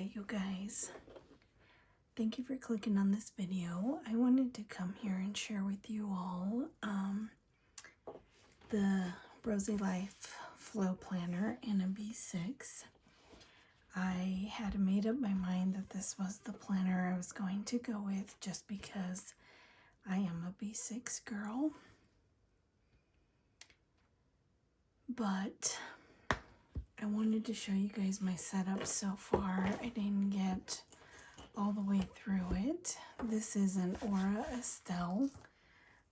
Hi you guys, thank you for clicking on this video. I wanted to come here and share with you all the Rosey Life Flow Planner in a B6. I had made up my mind that this was the planner I was going to go with just because I am a B6 girl. But I wanted to show you guys my setup so far. I didn't get all the way through it. This is an Aura Estelle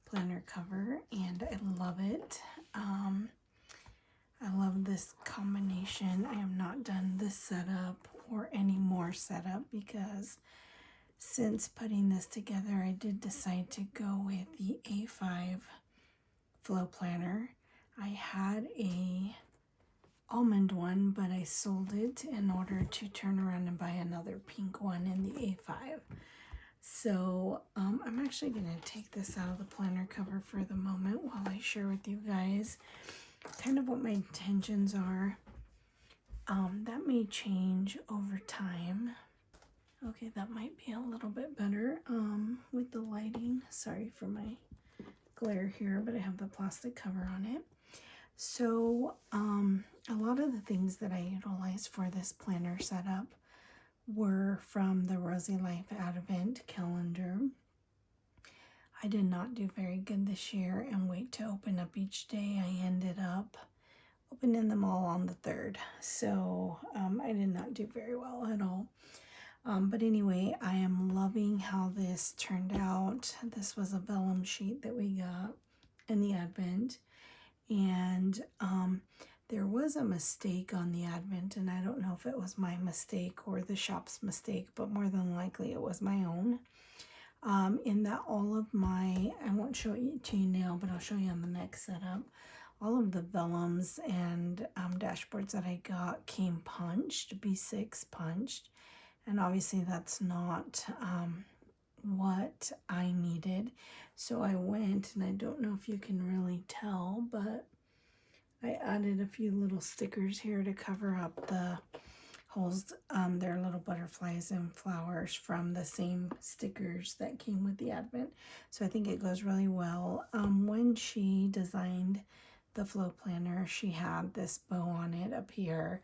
planner cover and I love it. I love this combination. I have not done this setup or any more setup because since putting this together I did decide to go with the A5 flow planner. I had a almond one, but I sold it in order to turn around and buy another pink one in the A5. So I'm actually going to take this out of the planner cover for the moment while I share with you guys kind of what my intentions are. That may change over time. Okay, that might be a little bit better with the lighting. Sorry for my glare here, but I have the plastic cover on it. So a lot of the things that I utilized for this planner setup were from the Rosey Life Advent calendar. I did not do very good this year and wait to open up each day. I ended up opening them all on the 3rd. So I did not do very well at all. But anyway, I am loving how this turned out. This was a vellum sheet that we got in the Advent. And there was a mistake on the Advent, and I don't know if it was my mistake or the shop's mistake, but more than likely it was my own. In that all of my, I won't show it to you now, but I'll show you on the next setup. All of the vellums and dashboards that I got came punched, B6 punched, and obviously that's not what I needed. So I went, and I don't know if you can really tell, but I added a few little stickers here to cover up the holes. They're little butterflies and flowers from the same stickers that came with the Advent. So I think it goes really well. When she designed the flow planner, she had this bow on it up here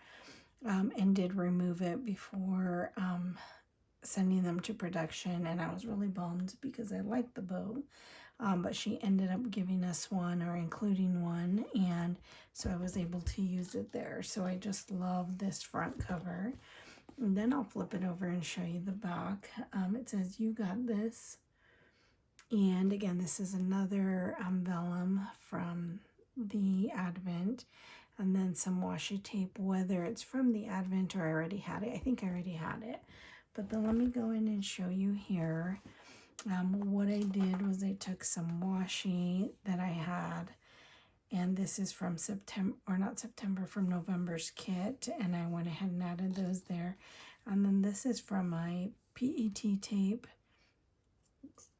and did remove it before sending them to production, and I was really bummed because I liked the bow. But she ended up giving us one or including one, and so I was able to use it there. So I just love this front cover. And then I'll flip it over and show you the back. It says, "You got this." And again, this is another vellum from the Advent. And then some washi tape, whether it's from the Advent or I already had it. I think I already had it. But then let me go in and show you here. What I did was I took some washi that I had, and this is from September, or not September, from November's kit, and I went ahead and added those there. And then this is from my PET tape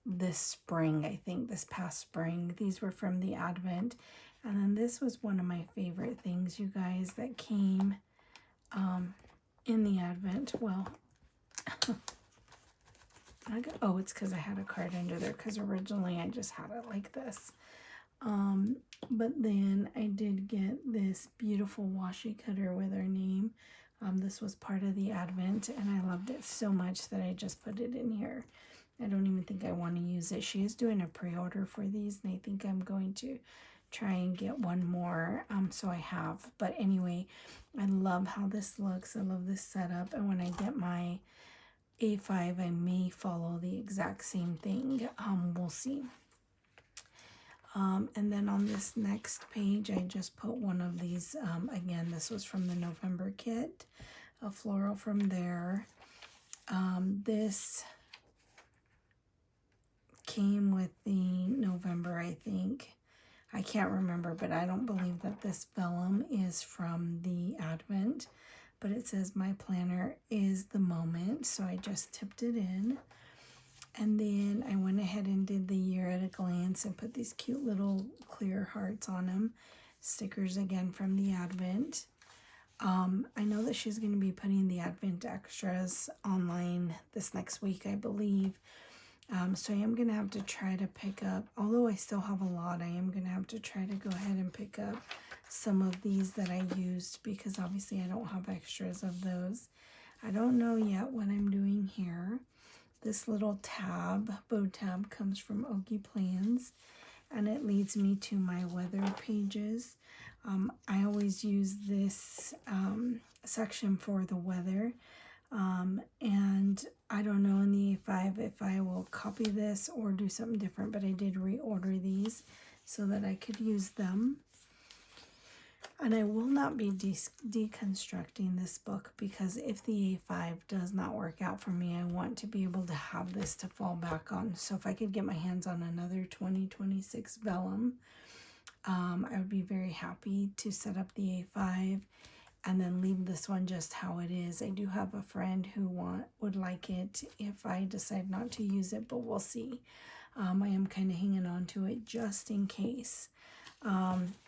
this spring, I think, this past spring. These were from the Advent. And then this was one of my favorite things, you guys, that came in the Advent. Well, oh, it's because I had a card under there, because originally I just had it like this. But then I did get this beautiful washi cutter with her name. This was part of the Advent, and I loved it so much that I just put it in here. I don't even think I want to use it. She is doing a pre-order for these, and I think I'm going to try and get one more, so I have. But anyway, I love how this looks. I love this setup, and when I get my A5, I may follow the exact same thing. We'll see. And then on this next page, I just put one of these. Again, this was from the November kit, a floral from there. This came with the November, I think. I can't remember, but I don't believe that this vellum is from the Advent. But it says, "My planner is the moment." So I just tipped it in. And then I went ahead and did the year at a glance and put these cute little clear hearts on them. Stickers again from the Advent. I know that she's going to be putting the Advent extras online this next week, I believe. So I am going to have to try to pick up, although I still have a lot, I am going to have to try to go ahead and pick up some of these that I used, because obviously I don't have extras of those. I don't know yet what I'm doing here. This little tab, bow tab, comes from Okie Plans, and it leads me to my weather pages. I always use this section for the weather, and I don't know in the A5 if I will copy this or do something different, but I did reorder these so that I could use them. And I will not be deconstructing this book, because if the A5 does not work out for me, I want to be able to have this to fall back on. So if I could get my hands on another 2026 vellum, I would be very happy to set up the A5 and then leave this one just how it is. I do have a friend who would like it if I decide not to use it, but we'll see. I am kind of hanging on to it just in case.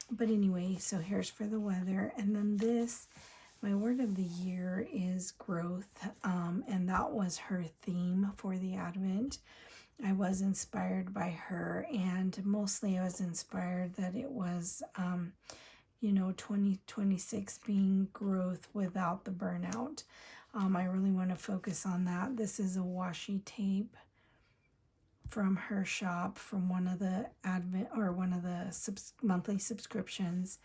But anyway, so here's for the weather. And then this, my word of the year is growth. And that was her theme for the Advent. I was inspired by her, and mostly I was inspired that it was, 2026 being growth without the burnout. I really want to focus on that. This is a washi tape from her shop, from one of the monthly subscriptions.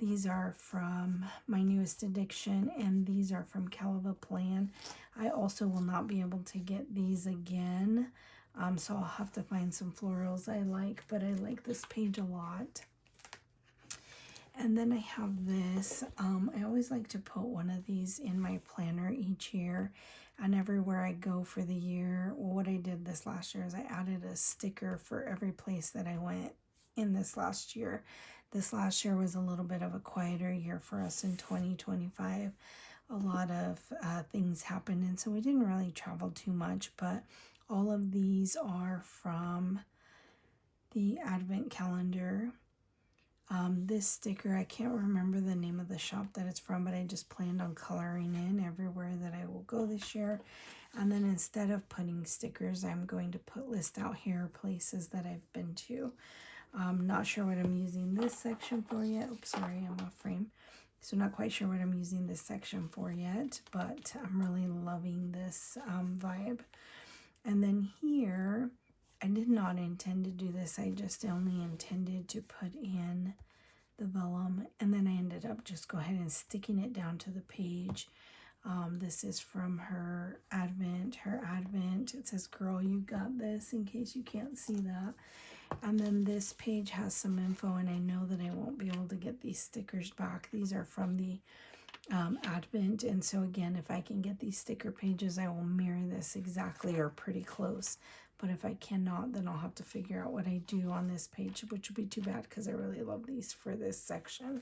These are from My Newest Addiction, and these are from Caliva Plan. I also will not be able to get these again, so I'll have to find some florals I like, but I like this page a lot. And then I have this. I always like to put one of these in my planner each year, and everywhere I go for the year. Well, what I did this last year is I added a sticker for every place that I went in this last year. This last year was a little bit of a quieter year for us in 2025. A lot of things happened, and so we didn't really travel too much, but all of these are from the Advent calendar. This sticker, I can't remember the name of the shop that it's from, but I just planned on coloring in everywhere that I will go this year. And then instead of putting stickers, I'm going to list out here places that I've been to. Not sure what I'm using this section for yet. Oops, sorry, I'm off frame. So not quite sure what I'm using this section for yet, but I'm really loving this vibe. And then here, I did not intend to do this. I just only intended to put in the vellum, and then I ended up just go ahead and sticking it down to the page. This is from her Advent. It says, "Girl, you got this," in case you can't see that. And then this page has some info, and I know that I won't be able to get these stickers back. These are from the Advent, and so again, if I can get these sticker pages, I will mirror this exactly or pretty close. But if I cannot, then I'll have to figure out what I do on this page, which would be too bad because I really love these for this section.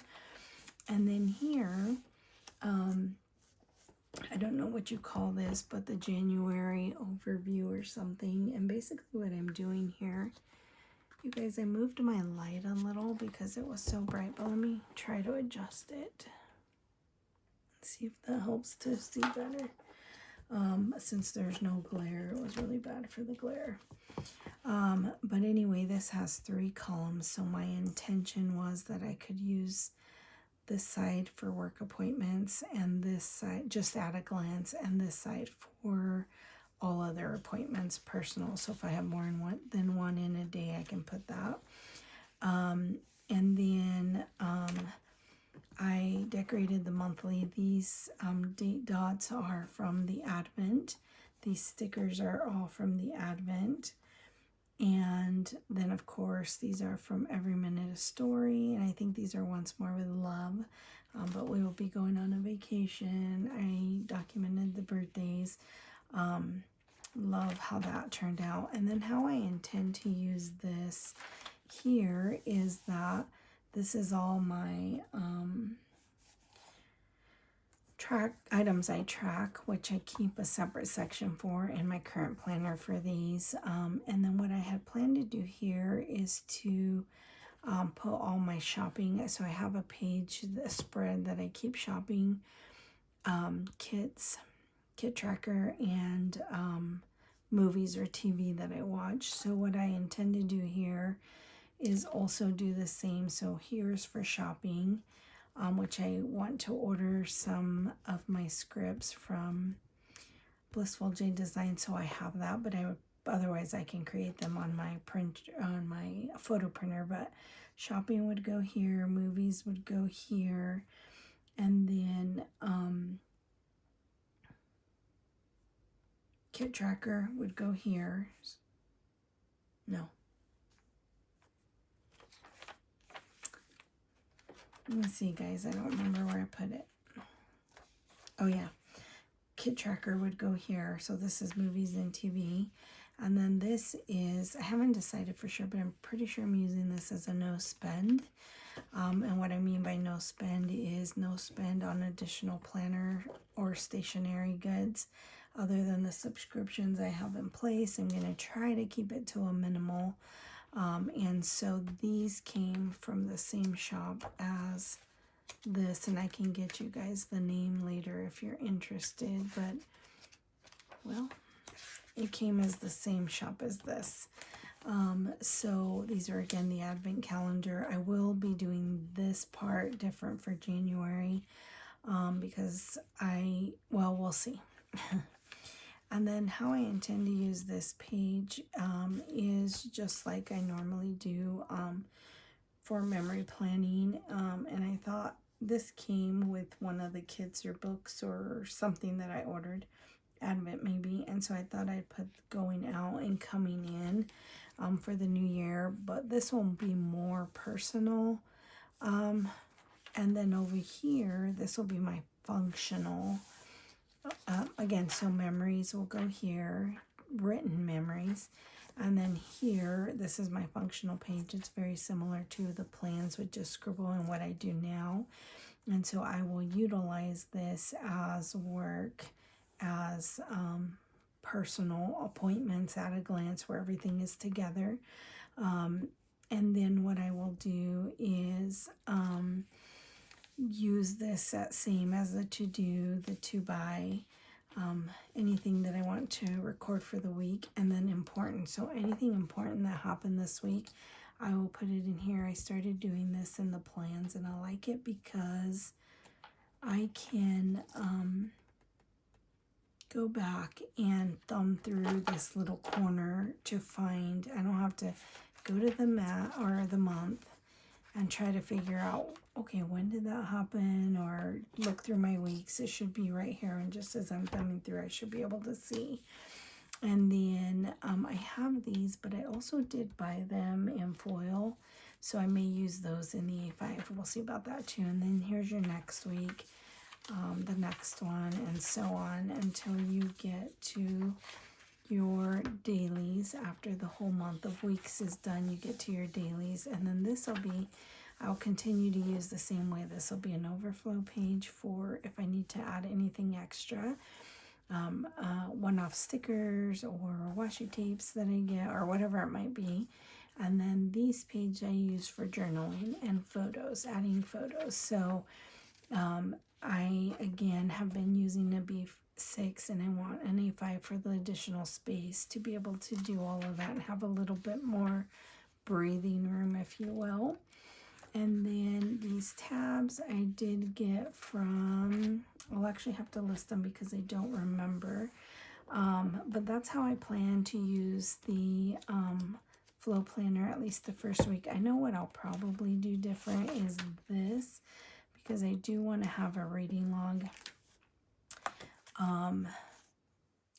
And then here, I don't know what you call this, but the January overview or something. And basically what I'm doing here, you guys, I moved my light a little because it was so bright, but let me try to adjust it. See if that helps to see better. Since there's no glare, it was really bad for the glare. But anyway, this has 3 columns, so my intention was that I could use this side for work appointments, and this side just at a glance, and this side for all other appointments, personal. So if I have more than one in a day, I can put that. And then I decorated the monthly. These date dots are from the Advent. These stickers are all from the Advent. And then, of course, these are from Every Minute a Story. And I think these are Once More with Love. But we will be going on a vacation. I documented the birthdays. Love how that turned out. And then how I intend to use this here is that this is all my items I track, which I keep a separate section for in my current planner for these. And then what I had planned to do here is to put all my shopping. So I have a page, a spread that I keep shopping, kit tracker, and movies or TV that I watch. So what I intend to do here is also do the same. So here's for shopping, which I want to order some of my scripts from Blissful J Design, so I have that, but otherwise I can create them on my photo printer. But shopping would go here, movies would go here, and then kit tracker would go here. No. Let me see, guys. I don't remember where I put it. Oh, yeah. Kit tracker would go here. So this is movies and TV. And then this is, I haven't decided for sure, but I'm pretty sure I'm using this as a no spend. And what I mean by no spend is no spend on additional planner or stationery goods other than the subscriptions I have in place. I'm going to try to keep it to a minimal. And so these came from the same shop as this, and I can get you guys the name later if you're interested, but well, it came as the same shop as this. So these are again the advent calendar. I will be doing this part different for January, because we'll see. And then how I intend to use this page is just like I normally do for memory planning. And I thought this came with one of the kids or books or something that I ordered, Advent maybe. And so I thought I'd put going out and coming in for the new year. But this will be more personal. And then over here, this will be my functional. Again, so memories will go here, written memories. And then here, this is my functional page. It's very similar to the plans with Just Scribble and what I do now. And so I will utilize this as work, as personal appointments at a glance where everything is together. And then what I will do is use this same as the to-do, the to-buy, anything that I want to record for the week, and then important. So anything important that happened this week, I will put it in here. I started doing this in the plans, and I like it because I can go back and thumb through this little corner to find. I don't have to go to the month and try to figure out, okay, when did that happen, or look through my weeks. It should be right here, and just as I'm thumbing through, I should be able to see. And then I have these, but I also did buy them in foil, so I may use those in the A5. We'll see about that too. And then here's your next week, the next one, and so on until you get to your dailies. After the whole month of weeks is done, you get to your dailies. And then this will be, I'll continue to use the same way. This will be an overflow page for if I need to add anything extra, one-off stickers or washi tapes that I get or whatever it might be. And then these pages I use for journaling and photos, adding photos. So I again have been using a B6, and I want an A5 for the additional space to be able to do all of that and have a little bit more breathing room, if you will. And then these tabs I did get from, I'll actually have to list them because I don't remember. But that's how I plan to use the flow planner, at least the first week. I know what I'll probably do different is this, because I do want to have a reading log.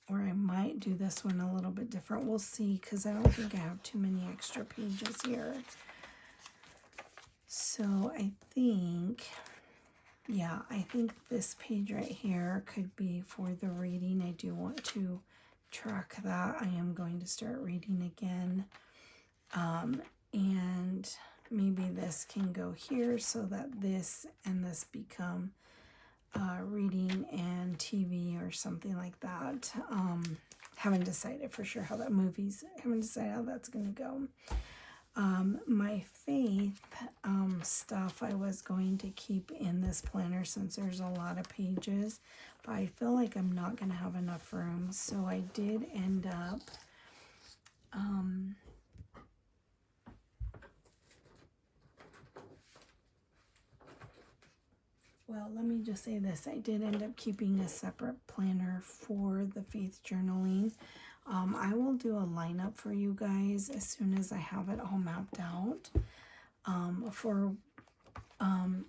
Or I might do this one a little bit different. We'll see, because I don't think I have too many extra pages here. So I think, yeah, I think this page right here could be for the reading. I do want to track that. I am going to start reading again. And maybe this can go here so that this and this become reading and TV or something like that. Haven't decided for sure how that haven't decided how that's going to go. My faith stuff I was going to keep in this planner since there's a lot of pages, but I feel like I'm not going to have enough room, so I did end up well, let me just say this. I did end up keeping a separate planner for the faith journaling. I will do a lineup for you guys as soon as I have it all mapped out.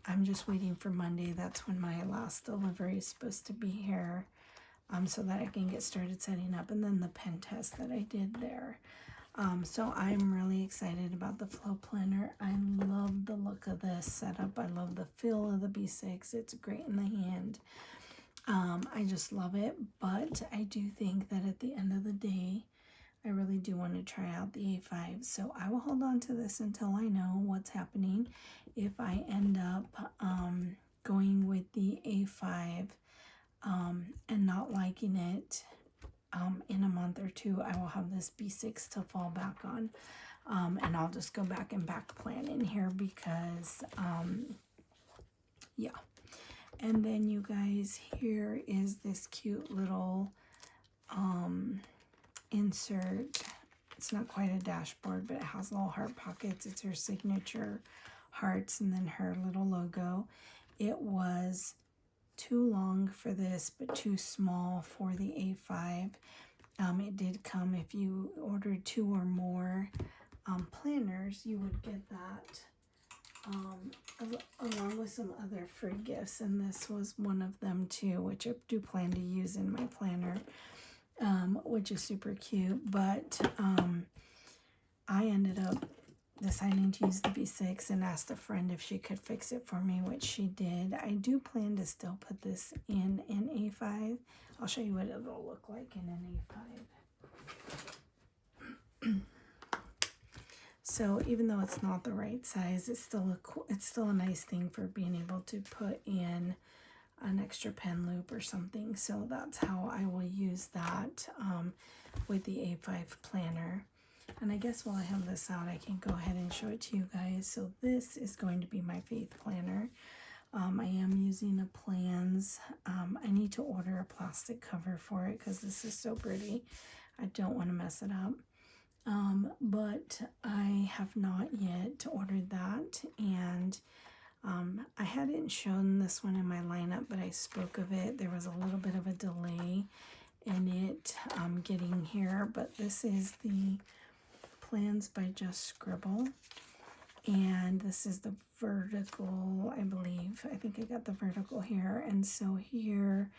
I'm just waiting for Monday. That's when my last delivery is supposed to be here, so that I can get started setting up, and then the pen test that I did there. So I'm really excited about the flow planner. I love the look of this setup. I love the feel of the B6. It's great in the hand. I just love it, but I do think that at the end of the day, I really do want to try out the A5. So I will hold on to this until I know what's happening. If I end up going with the A5 and not liking it, in a month or two, I will have this B6 to fall back on, and I'll just go back and back plan in here because, yeah. And then you guys, here is this cute little insert. It's not quite a dashboard, but it has little heart pockets. It's her signature hearts and then her little logo. It was too long for this, but too small for the A5. It did come, if you ordered 2 or more planners, you would get that along with some other free gifts, and this was one of them too, which I do plan to use in my planner, which is super cute. But I ended up deciding to use the B6 and asked a friend if she could fix it for me, which she did. I do plan to still put this in an A5. I'll show you what it'll look like in an A5. So even though it's not the right size, it's still a nice thing for being able to put in an extra pen loop or something. So that's how I will use that with the A5 planner. And I guess while I have this out, I can go ahead and show it to you guys. So this is going to be my faith planner. I am using a Plans. I need to order a plastic cover for it because this is so pretty. I don't want to mess it up. But I have not yet ordered that. And I hadn't shown this one in my lineup, but I spoke of it. There was a little bit of a delay in it getting here. But this is the Plans by Just Scribble, and this is the vertical, I believe. I think I got the vertical here. And so here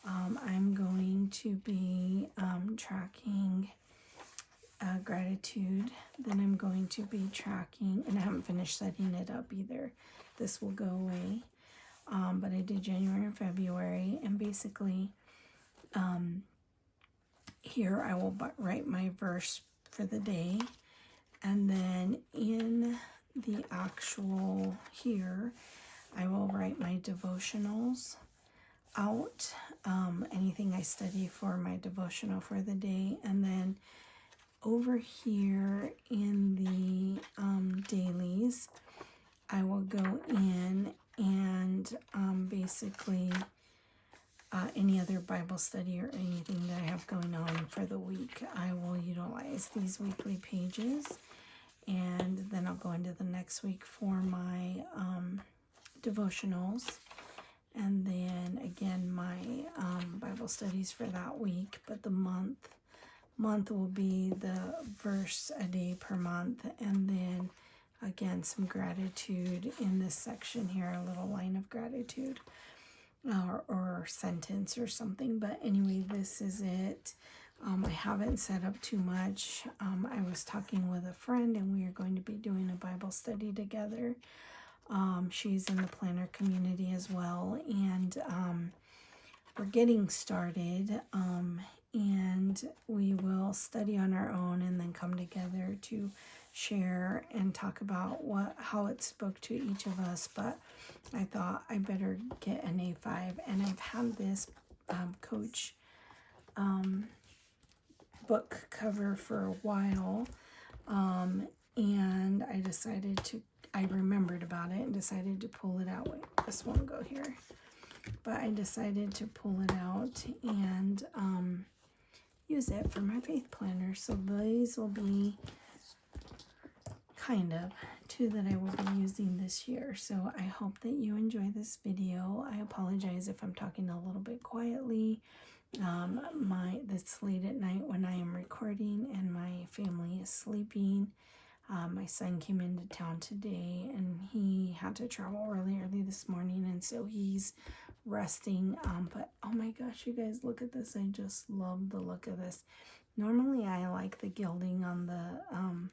I'm going to be tracking gratitude. Then I'm going to be tracking, and I haven't finished setting it up either. This will go away, but I did January and February, and basically here I will write my verse for the day, and then in the actual here I will write my devotionals out, anything I study for my devotional for the day, and then over here in the dailies I will go in and basically any other Bible study or anything that I have going on for the week, I will utilize these weekly pages, and then I'll go into the next week for my devotionals, and then again my Bible studies for that week. But the month will be the verse a day per month, and then again some gratitude in this section here, a little line of gratitude. Or sentence or something. But anyway, this is it. I haven't set up too much. I was talking with a friend, and we are going to be doing a Bible study together. She's in the planner community as well, and we're getting started, and we will study on our own and then come together to share and talk about how it spoke to each of us. But I thought I better get an A5, and I've had this Coach book cover for a while, and I remembered about it and decided to pull it out. Wait, this won't go here. But I decided to pull it out and use it for my faith planner. So these will be kind of two that I will be using this year. So I hope that you enjoy this video. I apologize if I'm talking a little bit quietly. It's late at night when I am recording and my family is sleeping. My son came into town today and he had to travel really early this morning, and so he's resting. But oh my gosh, you guys, look at this. I just love the look of this. Normally I like the gilding on the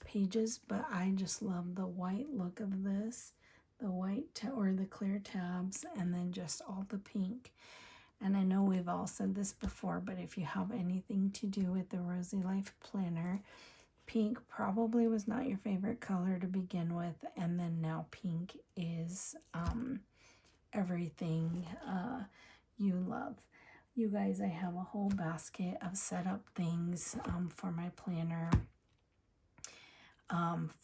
pages, but I just love the white look of this, the white or the clear tabs, and then just all the pink. And I know we've all said this before, but if you have anything to do with the Rosey Life Planner, pink probably was not your favorite color to begin with, and then now pink is everything you love. You guys, I have a whole basket of setup things for my planner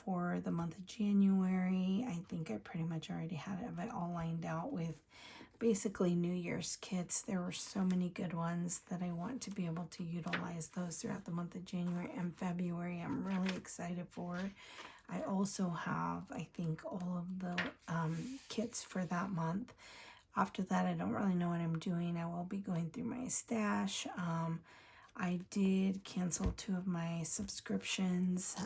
for the month of January. I think I pretty much already had it all lined out with basically New Year's kits. There were so many good ones that I want to be able to utilize those throughout the month of January and February. I'm really excited for it. I also have, I think, all of the kits for that month. After that, I don't really know what I'm doing. I will be going through my stash. I did cancel 2 of my subscriptions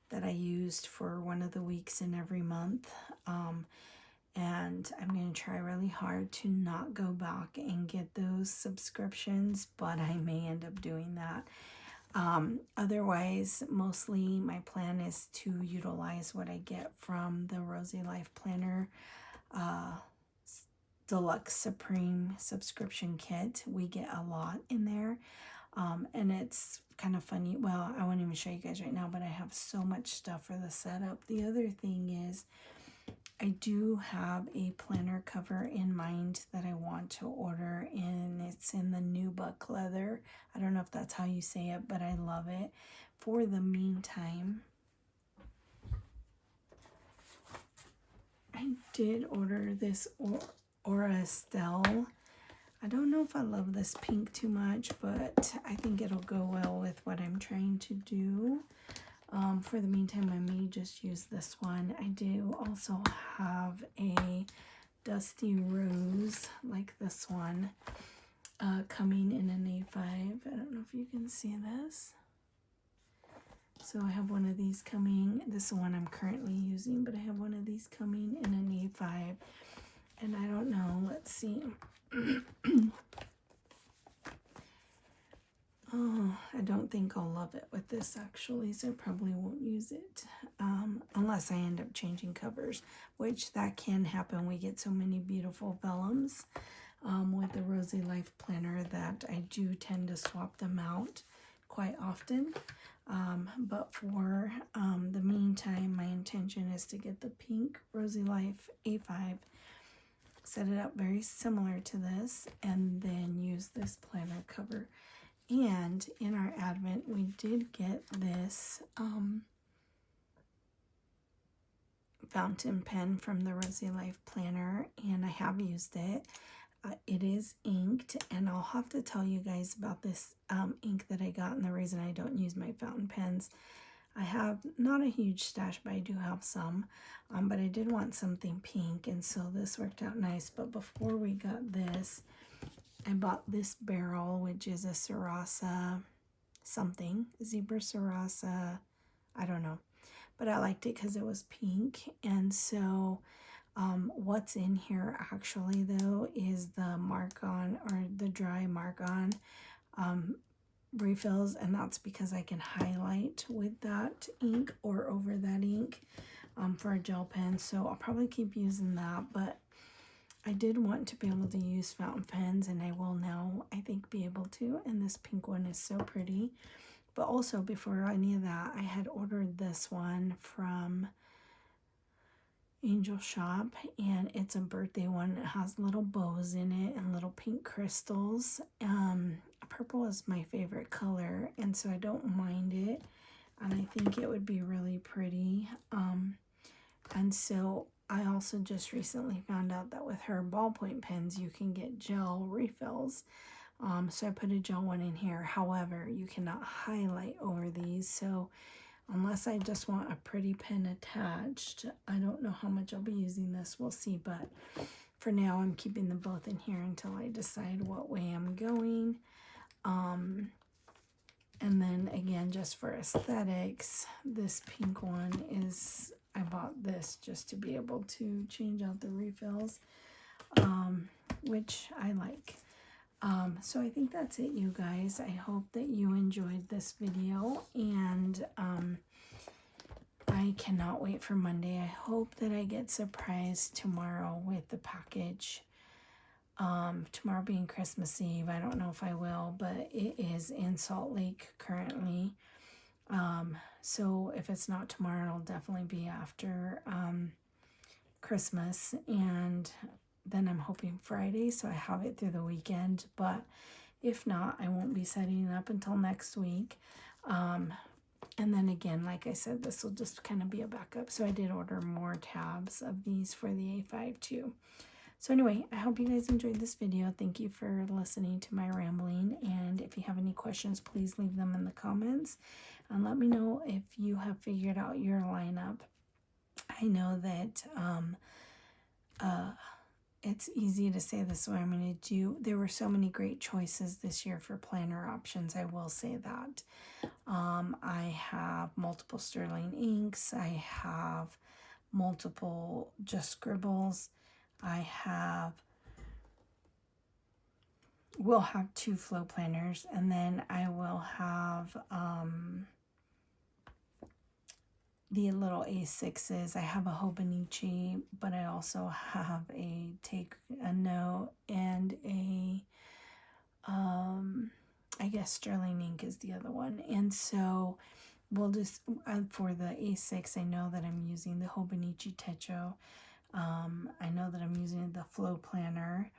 that I used for one of the weeks in every month. And I'm going to try really hard to not go back and get those subscriptions, but I may end up doing that. Otherwise, mostly my plan is to utilize what I get from the Rosey Life Planner Deluxe Supreme subscription kit. We get a lot in there. And it's kind of funny. Well, I won't even show you guys right now, but I have so much stuff for the setup. The other thing is, I do have a planner cover in mind that I want to order, and it's in the nubuck leather. I don't know if that's how you say it, but I love it. For the meantime, I did order this Aura Estelle. I don't know if I love this pink too much, but I think it'll go well with what I'm trying to do. For the meantime, I may just use this one. I do also have a Dusty Rose like this one coming in an A5. I don't know if you can see this. So I have one of these coming. This is the one I'm currently using, but I have one of these coming in an A5. And I don't know, let's see. Oh, I don't think I'll love it with this actually, so I probably won't use it unless I end up changing covers, which that can happen. We get so many beautiful vellums with the Rosey Life Planner that I do tend to swap them out quite often. But for the meantime, my intention is to get the pink Rosey Life A5, set it up very similar to this, and then use this planner cover. And in our Advent, we did get this fountain pen from the Rosey Life Planner, and I have used it. It is inked, and I'll have to tell you guys about this ink that I got and the reason I don't use my fountain pens. I have not a huge stash, but I do have some. But I did want something pink, and so this worked out nice. But before we got this, I bought this barrel, which is a Sarasa something, Zebra Sarasa, I don't know. But I liked it because it was pink. And so what's in here actually though is the Mark-On, or the dry Mark-On refills, and that's because I can highlight with that ink or over that ink for a gel pen. So I'll probably keep using that, but I did want to be able to use fountain pens, and I will now, I think, be able to. And this pink one is so pretty. But also, before any of that, I had ordered this one from Angel Shop, and it's a birthday one. It has little bows in it and little pink crystals. Purple is my favorite color, and so I don't mind it. and I think it would be really pretty. And so I also just recently found out that with her ballpoint pens, you can get gel refills. So I put a gel one in here. However, you cannot highlight over these. So unless I just want a pretty pen attached, I don't know how much I'll be using this. We'll see. But for now, I'm keeping them both in here until I decide what way I'm going. And then again, just for aesthetics, this pink one is, I bought this just to be able to change out the refills, which I like. So I think that's it, you guys. I hope that you enjoyed this video, and I cannot wait for Monday. I hope that I get surprised tomorrow with the package. Tomorrow being Christmas Eve, I don't know if I will, but it is in Salt Lake currently. So if it's not tomorrow, it'll definitely be after Christmas, and then I'm hoping Friday, so I have it through the weekend. But if not, I won't be setting it up until next week. And then again, like I said, this will just kind of be a backup. So I did order more tabs of these for the A5 too. So anyway, I hope you guys enjoyed this video. Thank you for listening to my rambling. And if you have any questions, please leave them in the comments. And let me know if you have figured out your lineup. I know that it's easy to say this is what I'm going to do. There were so many great choices this year for planner options. I will say that. I have multiple Sterling inks. I have multiple Just Scribbles. We'll have 2 flow planners, and then I will have the little A6s. I have a Hobonichi, but I also have a Take a Note and a I guess Sterling ink is the other one. And so we'll just for the A6, I know that I'm using the Hobonichi Techo. I know that I'm using the flow planner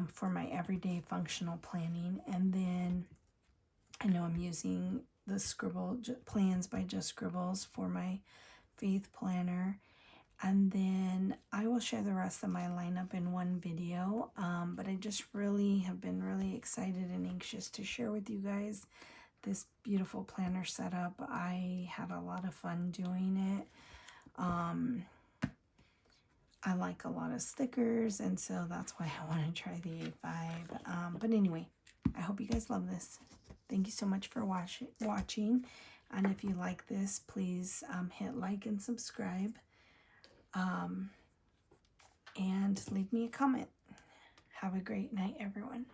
for my everyday functional planning, and then I know I'm using the Scribble plans by Just Scribbles for my faith planner. And then I will share the rest of my lineup in one video, but I just really have been really excited and anxious to share with you guys this beautiful planner setup. I had a lot of fun doing it. I like a lot of stickers, and so that's why I want to try the A5. But anyway, I hope you guys love this. Thank you so much for watching. And if you like this, please hit like and subscribe. And leave me a comment. Have a great night, everyone.